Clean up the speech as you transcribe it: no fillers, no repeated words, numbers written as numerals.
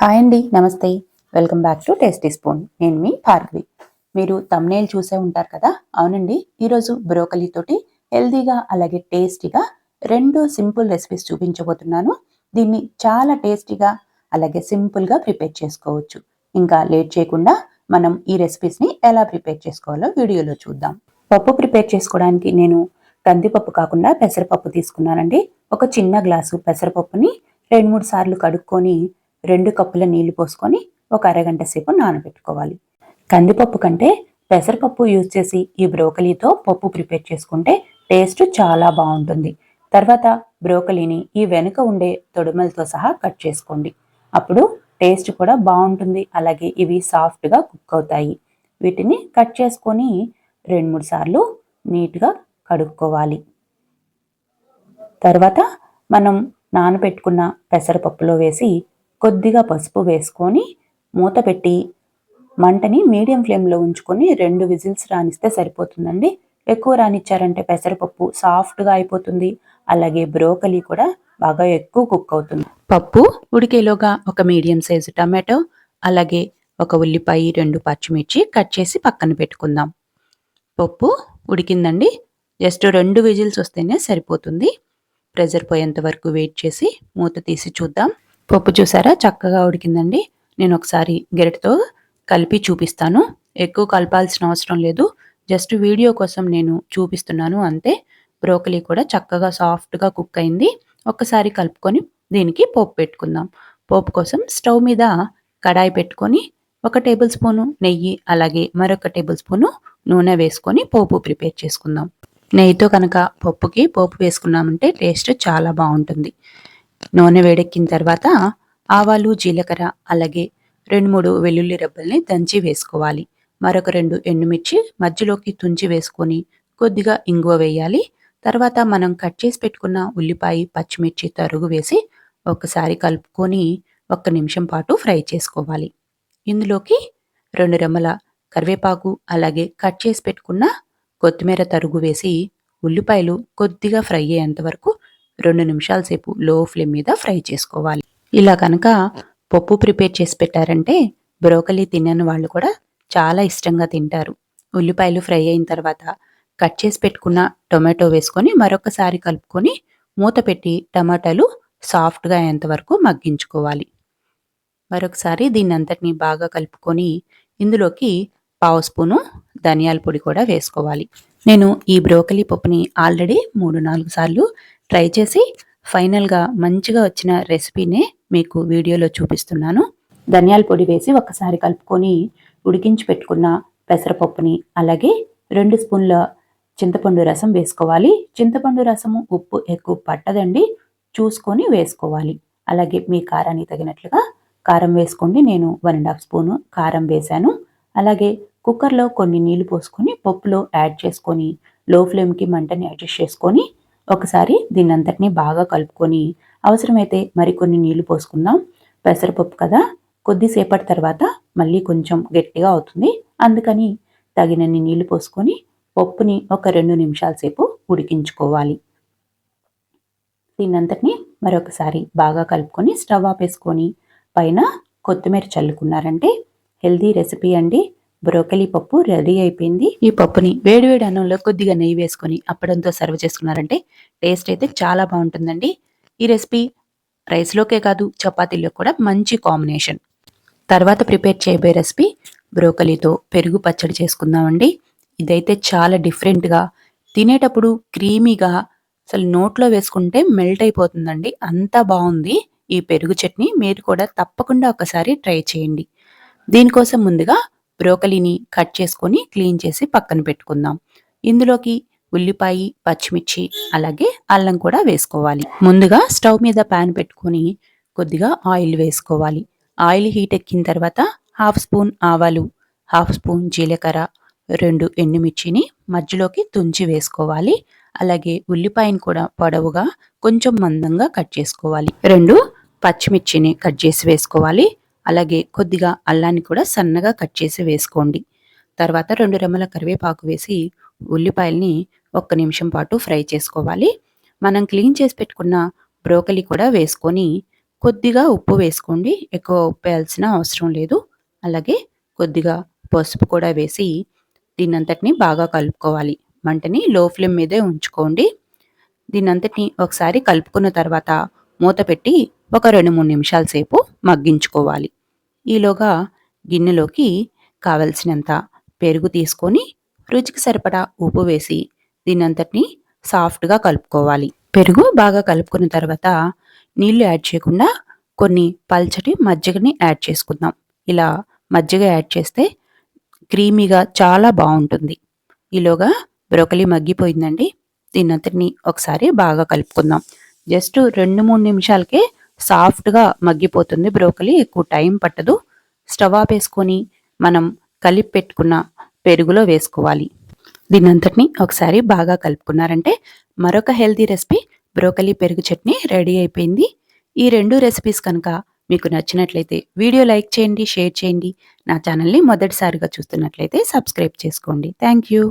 Hi అండి, నమస్తే. Welcome back to tasty spoon. నేను మీ భార్గవి. మీరు థంబ్నెయిల్ చూసే ఉంటారు కదా. అవునండి, ఈరోజు బ్రోకలీ తోటి హెల్దీగా అలాగే టేస్టీగా రెండు సింపుల్ రెసిపీస్ చూపించబోతున్నాను. దీన్ని చాలా టేస్టీగా అలాగే సింపుల్గా ప్రిపేర్ చేసుకోవచ్చు. ఇంకా లేట్ చేయకుండా మనం ఈ రెసిపీస్ని ఎలా ప్రిపేర్ చేసుకోవాలో వీడియోలో చూద్దాం. పప్పు ప్రిపేర్ చేసుకోవడానికి నేను కందిపప్పు కాకుండా పెసరపప్పు తీసుకున్నానండి. ఒక చిన్న గ్లాసు పెసరపప్పుని 2-3 సార్లు కడుక్కొని 2 కప్పుల నీళ్లు పోసుకొని ఒక అరగంట సేపు నానబెట్టుకోవాలి. కందిపప్పు కంటే పెసరపప్పు యూజ్ చేసి ఈ బ్రోకలీతో పప్పు ప్రిపేర్ చేసుకుంటే టేస్ట్ చాలా బాగుంటుంది. తర్వాత బ్రోకలీని ఈ వెనుక ఉండే తొడుమలతో సహా కట్ చేసుకోండి. అప్పుడు టేస్ట్ కూడా బాగుంటుంది. అలాగే ఇవి సాఫ్ట్గా కుక్ అవుతాయి. వీటిని కట్ చేసుకొని 2-3 సార్లు నీట్గా కడుక్కోవాలి. తర్వాత మనం నానబెట్టుకున్న పెసరపప్పులో వేసి కొద్దిగా పసుపు వేసుకొని మూత పెట్టి మంటని మీడియం ఫ్లేమ్లో ఉంచుకొని 2 విజిల్స్ రానిస్తే సరిపోతుందండి. ఎక్కువ రానిచ్చారంటే పెసరపప్పు సాఫ్ట్గా అయిపోతుంది. అలాగే బ్రోకలీ కూడా బాగా ఎక్కువ కుక్ అవుతుంది. పప్పు ఉడికేలోగా ఒక మీడియం సైజు టమాటో అలాగే ఒక ఉల్లిపాయ 2 పచ్చిమిర్చి కట్ చేసి పక్కన పెట్టుకుందాం. పప్పు ఉడికిందండి. జస్ట్ 2 విజిల్స్ వస్తేనే సరిపోతుంది. ప్రెజర్ పోయేంత వరకు వెయిట్ చేసి మూత తీసి చూద్దాం. పప్పు చూసారా చక్కగా ఉడికిందండి. నేను ఒకసారి గరిటెతో కలిపి చూపిస్తాను. ఎక్కువ కలపాల్సిన అవసరం లేదు. జస్ట్ వీడియో కోసం నేను చూపిస్తున్నాను అంతే. బ్రోకలీ కూడా చక్కగా సాఫ్ట్గా కుక్ అయింది. ఒక్కసారి కలుపుకొని దీనికి పోపు పెట్టుకుందాం. పోపు కోసం స్టవ్ మీద కడాయి పెట్టుకొని 1 టేబుల్ స్పూను నెయ్యి అలాగే మరొక టేబుల్ స్పూను నూనె వేసుకొని పోపు ప్రిపేర్ చేసుకుందాం. నెయ్యితో కనుక పప్పుకి పోపు వేసుకున్నామంటే టేస్ట్ చాలా బాగుంటుంది. నూనె వేడెక్కిన తర్వాత ఆవాలు జీలకర్ర అలాగే 2-3 వెల్లుల్లి రెబ్బల్ని దంచి వేసుకోవాలి. మరొక 2 ఎండుమిర్చి మధ్యలోకి తుంచి వేసుకొని కొద్దిగా ఇంగువ వేయాలి. తర్వాత మనం కట్ చేసి పెట్టుకున్న ఉల్లిపాయ పచ్చిమిర్చి తరుగు వేసి ఒకసారి కలుపుకొని 1 నిమిషం పాటు ఫ్రై చేసుకోవాలి. ఇందులోకి 2 రెమ్మల కరివేపాకు అలాగే కట్ చేసి పెట్టుకున్న కొత్తిమీర తరుగు వేసి ఉల్లిపాయలు కొద్దిగా ఫ్రై అయ్యేంత వరకు 2 నిమిషాల సేపు లో ఫ్లేమ్ మీద ఫ్రై చేసుకోవాలి. ఇలా కనుక పప్పు ప్రిపేర్ చేసి పెట్టారంటే బ్రోకలీ తినని వాళ్ళు కూడా చాలా ఇష్టంగా తింటారు. ఉల్లిపాయలు ఫ్రై అయిన తర్వాత కట్ చేసి పెట్టుకున్న టొమాటో వేసుకొని మరొకసారి కలుపుకొని మూత పెట్టి టమాటాలు సాఫ్ట్గా అయ్యేంత వరకు మగ్గించుకోవాలి. మరొకసారి దీన్ని అంతటిని బాగా కలుపుకొని ఇందులోకి 1/2 స్పూను ధనియాల పొడి కూడా వేసుకోవాలి. నేను ఈ బ్రోకలీ పప్పుని ఆల్రెడీ 3-4 సార్లు ట్రై చేసి ఫైనల్గా మంచిగా వచ్చిన రెసిపీనే మీకు వీడియోలో చూపిస్తున్నాను. ధనియాల పొడి వేసి ఒకసారి కలుపుకొని ఉడికించి పెట్టుకున్న పెసరపప్పుని అలాగే 2 స్పూన్ల చింతపండు రసం వేసుకోవాలి. చింతపండు రసము ఉప్పు ఎక్కువ పట్టదండి, చూసుకొని వేసుకోవాలి. అలాగే మీ కారానికి తగినట్లుగా కారం వేసుకోండి. నేను 1.5 స్పూను కారం వేశాను. అలాగే కుక్కర్లో కొన్ని నీళ్లు పోసుకొని పప్పులో యాడ్ చేసుకొని లో ఫ్లేమ్కి మంటని అడ్జస్ట్ చేసుకొని ఒకసారి దీన్నంతటినీ బాగా కలుపుకొని అవసరమైతే మరికొన్ని నీళ్లు పోసుకుందాం. పెసరపప్పు కదా, కొద్దిసేపటి తర్వాత మళ్ళీ కొంచెం గట్టిగా అవుతుంది. అందుకని తగినన్ని నీళ్లు పోసుకొని పప్పుని ఒక 2 నిమిషాల సేపు ఉడికించుకోవాలి. దీన్నంతటినీ మరొకసారి బాగా కలుపుకొని స్టవ్ ఆపేసుకొని పైన కొత్తిమీర చల్లుకున్నారంటే హెల్దీ రెసిపీ అండి. బ్రోకలీ పప్పు రెడీ అయిపోయింది. ఈ పప్పుని వేడివేడి అన్నంలో కొద్దిగా నెయ్యి వేసుకొని అప్పడంతో సర్వ్ చేసుకున్నారంటే టేస్ట్ అయితే చాలా బాగుంటుందండి. ఈ రెసిపీ రైస్లోకే కాదు చపాతీలో కూడా మంచి కాంబినేషన్. తర్వాత ప్రిపేర్ చేయబోయే రెసిపీ బ్రోకలీతో పెరుగు పచ్చడి చేసుకుందామండి. ఇదైతే చాలా డిఫరెంట్గా, తినేటప్పుడు క్రీమీగా, అసలు నోట్లో వేసుకుంటే మెల్ట్ అయిపోతుందండి. అంత బాగుంది ఈ పెరుగు చట్నీ. మీరు కూడా తప్పకుండా ఒకసారి ట్రై చేయండి. దీనికోసం ముందుగా బ్రోకలీని కట్ చేసుకొని క్లీన్ చేసి పక్కన పెట్టుకుందాం. ఇందులోకి ఉల్లిపాయ పచ్చిమిర్చి అలాగే అల్లం కూడా వేసుకోవాలి. ముందుగా స్టవ్ మీద ప్యాన్ పెట్టుకొని కొద్దిగా ఆయిల్ వేసుకోవాలి. ఆయిల్ హీట్ ఎక్కిన తర్వాత 1/2 స్పూన్ ఆవాలు, 1/2 స్పూన్ జీలకర్ర, 2 ఎండుమిర్చిని మధ్యలోకి తుంచి వేసుకోవాలి. అలాగే ఉల్లిపాయను కూడా పొడవుగా కొంచెం మందంగా కట్ చేసుకోవాలి. 2 పచ్చిమిర్చిని కట్ చేసి వేసుకోవాలి. అలాగే కొద్దిగా అల్లాన్ని కూడా సన్నగా కట్ చేసి వేసుకోండి. తర్వాత 2 రెమ్మల కరివేపాకు వేసి ఉల్లిపాయల్ని 1 నిమిషం పాటు ఫ్రై చేసుకోవాలి. మనం క్లీన్ చేసి పెట్టుకున్న బ్రోకలీ కూడా వేసుకొని కొద్దిగా ఉప్పు వేసుకోండి, ఎక్కువ ఉప్పు వేయాల్సిన అవసరం లేదు. అలాగే కొద్దిగా పసుపు కూడా వేసి దీన్నంతటిని బాగా కలుపుకోవాలి. మంటని లో ఫ్లేమ్ మీదే ఉంచుకోండి. దీన్నంతటిని ఒకసారి కలుపుకున్న తర్వాత మూత పెట్టి ఒక 2-3 నిమిషాల సేపు మగ్గించుకోవాలి. ఈలోగా గిన్నెలోకి కావలసినంత పెరుగు తీసుకొని రుచికి సరిపడా ఉప్పు వేసి దీన్నంతటిని సాఫ్ట్గా కలుపుకోవాలి. పెరుగు బాగా కలుపుకున్న తర్వాత నీళ్లు యాడ్ చేయకుండా కొన్ని పల్చటి మజ్జిగని యాడ్ చేసుకుందాం. ఇలా మజ్జిగ యాడ్ చేస్తే క్రీమీగా చాలా బాగుంటుంది. ఈలోగా బ్రోకలీ మగ్గిపోయిందండి. దీన్నంతటిని ఒకసారి బాగా కలుపుకుందాం. జస్ట్ 2-3 నిమిషాలకే సాఫ్ట్గా మగ్గిపోతుంది బ్రోకలీ, ఎక్కువ టైం పట్టదు. స్టవ్ ఆపేసుకొని మనం కలిపి పెట్టుకున్న పెరుగులో వేసుకోవాలి. దీన్నంతటిని ఒకసారి బాగా కలుపుకున్నారంటే మరొక హెల్తీ రెసిపీ బ్రోకలీ పెరుగు చట్నీ రెడీ అయిపోయింది. ఈ 2 రెసిపీస్ కనుక మీకు నచ్చినట్లయితే వీడియో లైక్ చేయండి, షేర్ చేయండి. నా ఛానల్ని మొదటిసారిగా చూస్తున్నట్లయితే సబ్స్క్రైబ్ చేసుకోండి. Thank you.